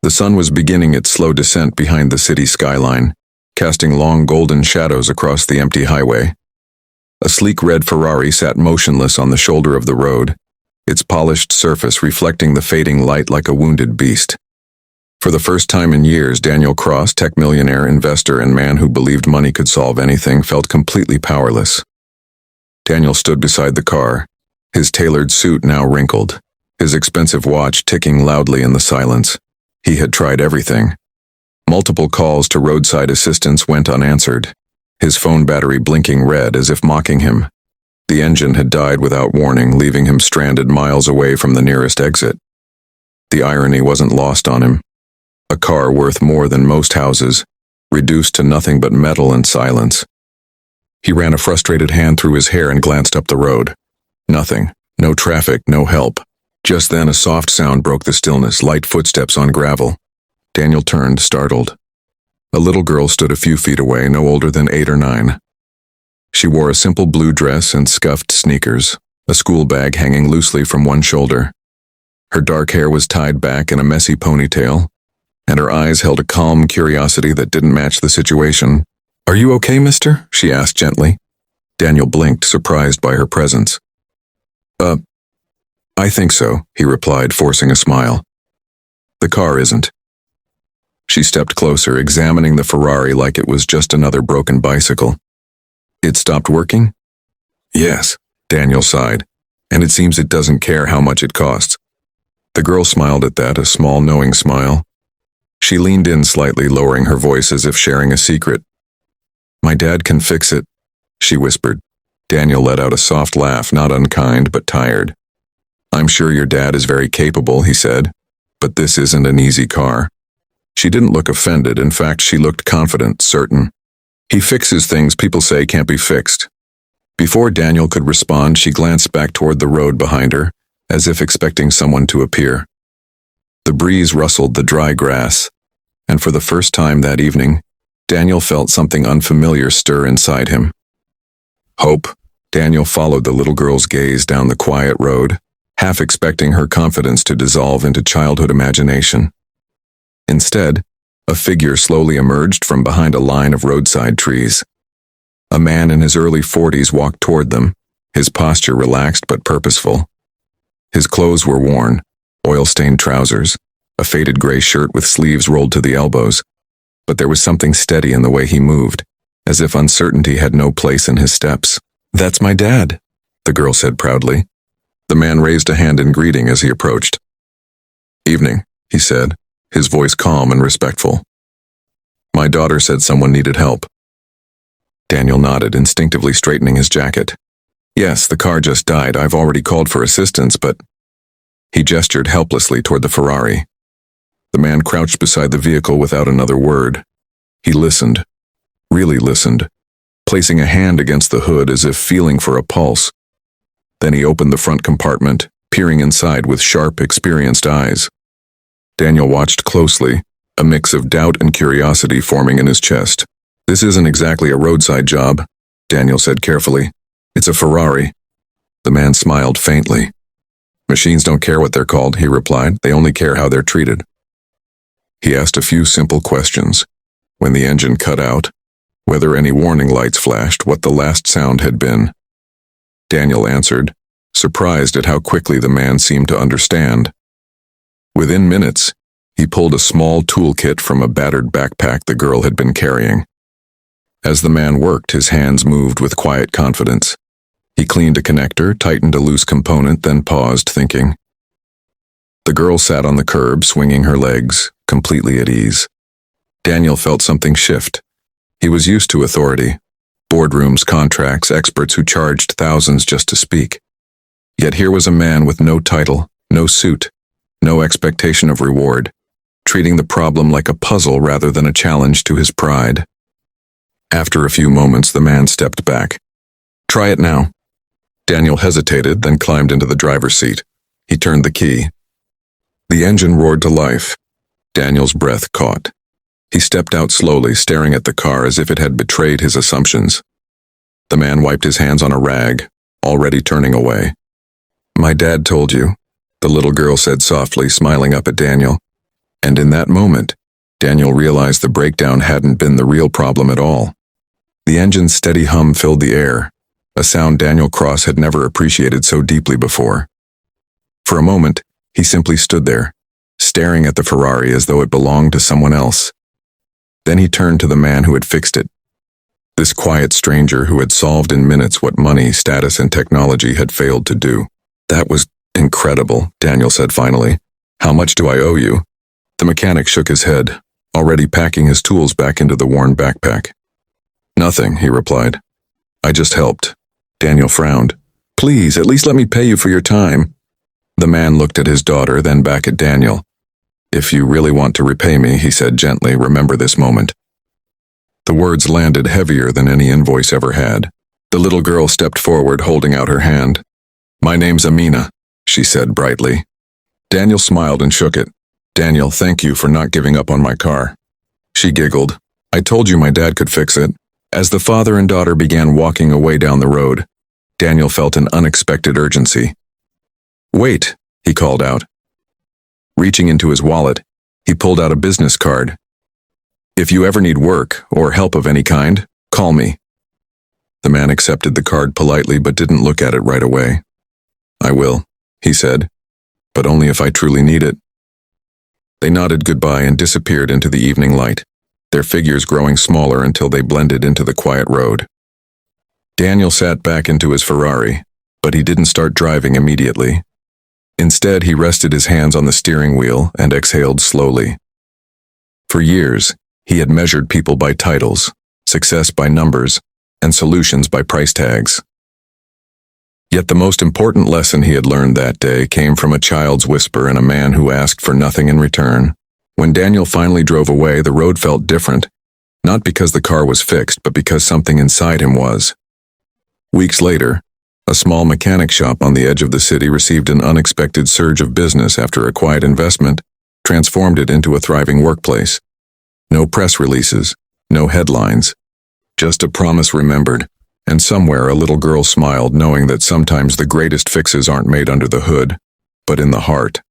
The sun was beginning its slow descent behind the city skyline, casting long golden shadows across the empty highway. A sleek red Ferrari sat motionless on the shoulder of the road, its polished surface reflecting the fading light like a wounded beast. For the first time in years, Daniel Cross, tech millionaire, investor, and man who believed money could solve anything, felt completely powerless. Daniel stood beside the car, his tailored suit now wrinkled, his expensive watch ticking loudly in the silence. He had tried everything. Multiple calls to roadside assistance went unanswered, his phone battery blinking red as if mocking him. The engine had died without warning, leaving him stranded miles away from the nearest exit. The irony wasn't lost on him. A car worth more than most houses, reduced to nothing but metal and silence. He ran a frustrated hand through his hair and glanced up the road. Nothing. No traffic, no help. Just then a soft sound broke the stillness, light footsteps on gravel. Daniel turned, startled. A little girl stood a few feet away, no older than 8 or 9. She wore a simple blue dress and scuffed sneakers, a school bag hanging loosely from one shoulder. Her dark hair was tied back in a messy ponytail, and her eyes held a calm curiosity that didn't match the situation. "Are you okay, mister?" she asked gently. Daniel blinked, surprised by her presence. I think so," he replied, forcing a smile. "The car isn't." She stepped closer, examining the Ferrari like it was just another broken bicycle. "It stopped working?" "Yes," Daniel sighed, "and it seems it doesn't care how much it costs." The girl smiled at that, a small, knowing smile. She leaned in slightly, lowering her voice as if sharing a secret. "My dad can fix it," she whispered. Daniel let out a soft laugh, not unkind, but tired. "I'm sure your dad is very capable," he said, "but this isn't an easy car." She didn't look offended. In fact, she looked confident, certain. "He fixes things people say can't be fixed." Before Daniel could respond, she glanced back toward the road behind her, as if expecting someone to appear. The breeze rustled the dry grass, and for the first time that evening, Daniel felt something unfamiliar stir inside him. Hope. Daniel followed the little girl's gaze down the quiet road, half expecting her confidence to dissolve into childhood imagination. Instead, a figure slowly emerged from behind a line of roadside trees. A man in his early 40s walked toward them, his posture relaxed but purposeful. His clothes were worn, oil-stained trousers, a faded gray shirt with sleeves rolled to the elbows, but there was something steady in the way he moved, as if uncertainty had no place in his steps. "That's my dad," the girl said proudly. The man raised a hand in greeting as he approached. "Evening," he said, his voice calm and respectful. "My daughter said someone needed help." Daniel nodded, instinctively straightening his jacket. "Yes, the car just died. I've already called for assistance, but—" He gestured helplessly toward the Ferrari. The man crouched beside the vehicle without another word. He listened, really listened, placing a hand against the hood as if feeling for a pulse. Then he opened the front compartment, peering inside with sharp, experienced eyes. Daniel watched closely, a mix of doubt and curiosity forming in his chest. "This isn't exactly a roadside job," Daniel said carefully. "It's a Ferrari." The man smiled faintly. "Machines don't care what they're called," he replied. "They only care how they're treated." He asked a few simple questions. When the engine cut out, whether any warning lights flashed, what the last sound had been. Daniel answered, surprised at how quickly the man seemed to understand. Within minutes, he pulled a small toolkit from a battered backpack the girl had been carrying. As the man worked, his hands moved with quiet confidence. He cleaned a connector, tightened a loose component, then paused, thinking. The girl sat on the curb, swinging her legs, completely at ease. Daniel felt something shift. He was used to authority. Boardrooms, contracts, experts who charged thousands just to speak. Yet here was a man with no title, no suit, no expectation of reward, treating the problem like a puzzle rather than a challenge to his pride. After a few moments, the man stepped back. "Try it now." Daniel hesitated, then climbed into the driver's seat. He turned the key. The engine roared to life. Daniel's breath caught. He stepped out slowly, staring at the car as if it had betrayed his assumptions. The man wiped his hands on a rag, already turning away. "My dad told you," the little girl said softly, smiling up at Daniel. And in that moment, Daniel realized the breakdown hadn't been the real problem at all. The engine's steady hum filled the air, a sound Daniel Cross had never appreciated so deeply before. For a moment, he simply stood there, staring at the Ferrari as though it belonged to someone else. Then he turned to the man who had fixed it. This quiet stranger who had solved in minutes what money, status, and technology had failed to do. "That was incredible," Daniel said finally. "How much do I owe you?" The mechanic shook his head, already packing his tools back into the worn backpack. "Nothing," he replied. "I just helped." Daniel frowned. "Please, at least let me pay you for your time." The man looked at his daughter, then back at Daniel. "If you really want to repay me," he said gently, "remember this moment." The words landed heavier than any invoice ever had. The little girl stepped forward, holding out her hand. "My name's Amina," she said brightly. Daniel smiled and shook it. "Daniel, thank you for not giving up on my car." She giggled. "I told you my dad could fix it." As the father and daughter began walking away down the road, Daniel felt an unexpected urgency. "Wait," he called out. Reaching into his wallet, he pulled out a business card. "If you ever need work or help of any kind, call me." The man accepted the card politely but didn't look at it right away. "I will," he said, "but only if I truly need it." They nodded goodbye and disappeared into the evening light, their figures growing smaller until they blended into the quiet road. Daniel sat back into his Ferrari, but he didn't start driving immediately. Instead, he rested his hands on the steering wheel and exhaled slowly. For years, he had measured people by titles, success by numbers, and solutions by price tags. Yet the most important lesson he had learned that day came from a child's whisper and a man who asked for nothing in return. When Daniel finally drove away, the road felt different, not because the car was fixed, but because something inside him was. Weeks later, a small mechanic shop on the edge of the city received an unexpected surge of business after a quiet investment transformed it into a thriving workplace. No press releases, no headlines, just a promise remembered, and somewhere a little girl smiled knowing that sometimes the greatest fixes aren't made under the hood, but in the heart.